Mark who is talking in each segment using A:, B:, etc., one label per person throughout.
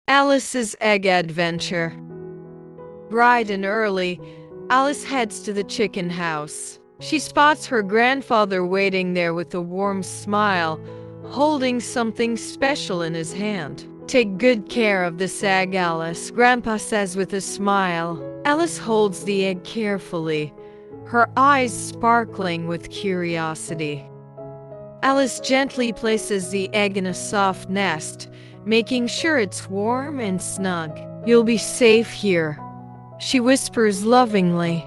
A: Alice's Egg Adventure. Bright and early, Alice heads to the chicken house. She spots her grandfather waiting there with a warm smile, holding something special in his hand. "Take good care of this egg, Alice," Grandpa says with a smile. Alice holds the egg carefully, her eyes sparkling with curiosity. Alice gently places the egg in a soft nest, making sure it's warm and snug. "You'll be safe here," she whispers lovingly.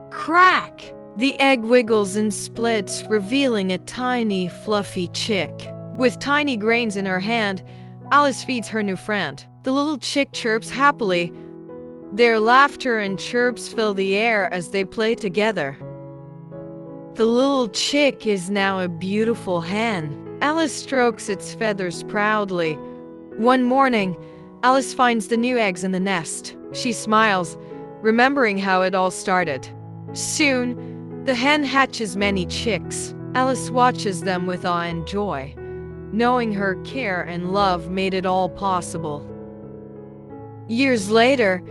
A: Crack! The egg wiggles and splits, revealing a tiny, fluffy chick. With tiny grains in her hand, Alice feeds her new friend. The little chick chirps happily. Their laughter and chirps fill the air as they play together. The little chick is now a beautiful hen. Alice strokes its feathers proudly. One morning, Alice finds the new eggs in the nest. She smiles, remembering how it all started. Soon, the hen hatches many chicks. Alice watches them with awe and joy, knowing her care and love made it all possible. Years later,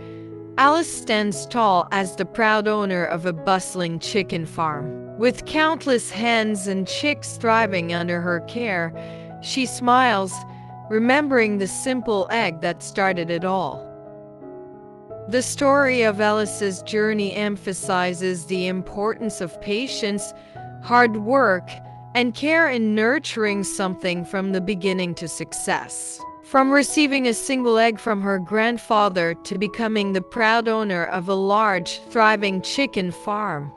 A: Alice stands tall as the proud owner of a bustling chicken farm. With countless hens and chicks thriving under her care, she smiles, remembering the simple egg that started it all. The story of Alice's journey emphasizes the importance of patience, hard work, and care in nurturing something from the beginning to success. From receiving a single egg from her grandfather to becoming the proud owner of a large, thriving chicken farm.